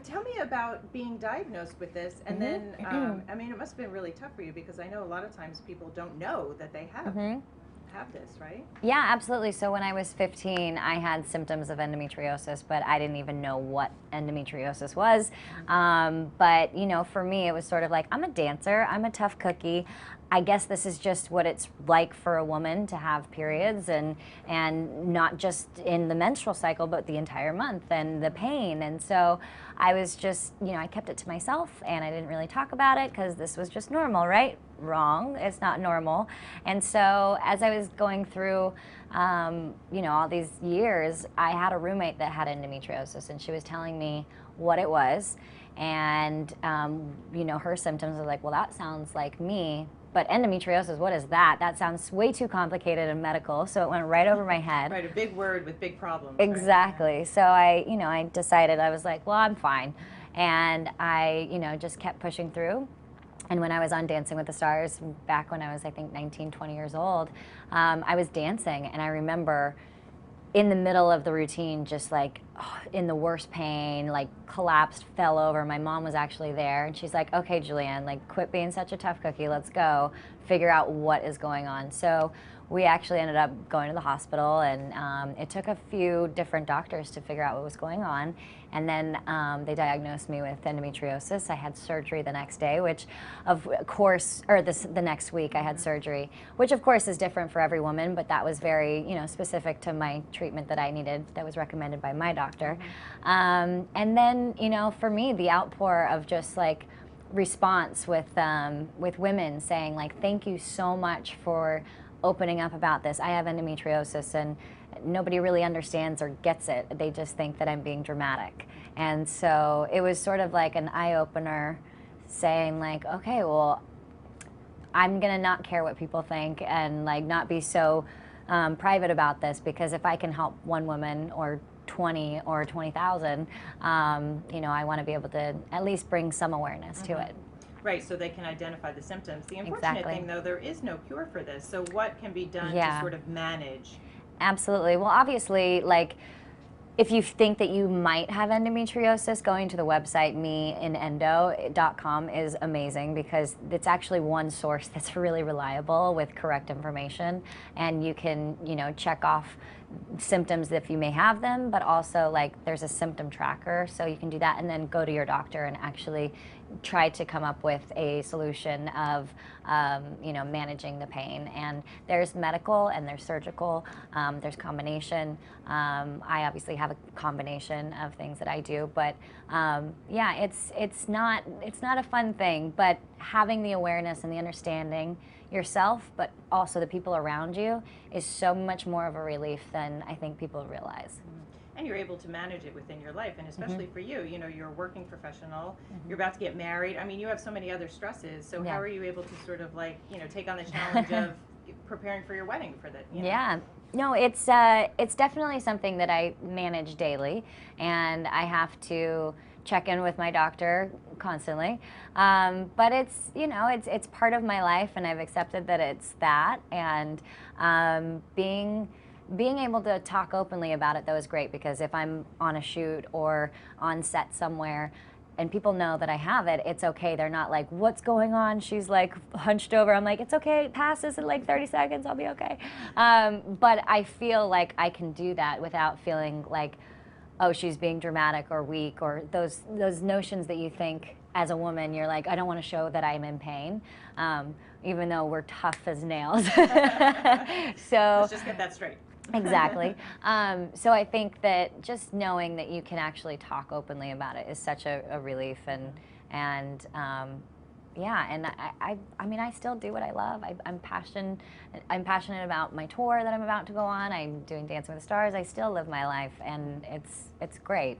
Tell me about being diagnosed with this, and then, I mean, it must have been really tough for you because I know a lot of times people don't know that they have this, right? Yeah, absolutely. So when I was 15, I had symptoms of endometriosis, but I didn't even know what endometriosis was. But, you know, for me, it was sort of like, I'm a dancer, I'm a tough cookie. I guess this is just what it's like for a woman to have periods, and not just in the menstrual cycle, but the entire month and the pain. And so I was just, you know, I kept it to myself and I didn't really talk about it because this was just normal, right? Wrong, it's not normal. And so as I was going through, you know, all these years, I had a roommate that had endometriosis, and she was telling me what it was. And, you know, her symptoms are like, well, that sounds like me. But endometriosis, what is that? That sounds way too complicated and medical. So it went right over my head. Right, a big word with big problems. Exactly. Right? So I, you know, I decided, I was like, well, I'm fine. And I, you know, just kept pushing through. And when I was on Dancing with the Stars, back when I was, I think, 19, 20 years old, I was dancing. And I remember in the middle of the routine, just like in the worst pain, like collapsed, fell over. My mom was actually there, and she's like, okay, Julianne, like quit being such a tough cookie, let's go figure out what is going on. So we actually ended up going to the hospital, and it took a few different doctors to figure out what was going on. And then they diagnosed me with endometriosis. I had surgery the next day, which of course, or the next week I had surgery, which of course is different for every woman, but that was very, you know, specific to my treatment that I needed, that was recommended by my doctor. And then, you know, for me, the outpour of just like response with women saying like, thank you so much for opening up about this. I have endometriosis, and nobody really understands or gets it. They just think that I'm being dramatic. And so it was sort of like an eye-opener, saying like, okay, well, I'm gonna not care what people think, and like not be so private about this, because if I can help one woman or 20 or 20,000, you know, I want to be able to at least bring some awareness to it. Right, so they can identify the symptoms. The unfortunate thing, though, there is no cure for this. So what can be done to sort of manage? Absolutely. Well, obviously, like, if you think that you might have endometriosis, going to the website meinendo.com is amazing, because it's actually one source that's really reliable with correct information, and you can, you know, check off symptoms if you may have them, but also like there's a symptom tracker, so you can do that and then go to your doctor and actually try to come up with a solution of you know, managing the pain. And there's medical and there's surgical, there's combination. I obviously have a combination of things that I do, but yeah, it's not a fun thing, but having the awareness and the understanding yourself, but also the people around you, is so much more of a relief than I think people realize. And you're able to manage it within your life, and especially for you, you know, you're a working professional, you're about to get married. I mean, you have so many other stresses. So how are you able to sort of like, you know, take on the challenge of preparing for your wedding for that? You know? Yeah. No, it's definitely something that I manage daily, and I have to check in with my doctor constantly. But it's, you know, it's part of my life, and I've accepted that it's that. And being able to talk openly about it, though, is great, because if I'm on a shoot or on set somewhere and people know that I have it, it's okay. They're not like, what's going on? She's like hunched over. I'm like, it's okay, it passes in like 30 seconds, I'll be okay. But I feel like I can do that without feeling like, oh, she's being dramatic or weak, or those notions that you think as a woman, you're like, I don't want to show that I'm in pain, even though we're tough as nails. So let's just get that straight. Exactly. So I think that just knowing that you can actually talk openly about it is such a relief, and yeah, and I mean, I still do what I love. I'm passionate about my tour that I'm about to go on. I'm doing Dancing with the Stars. I still live my life, and it's great.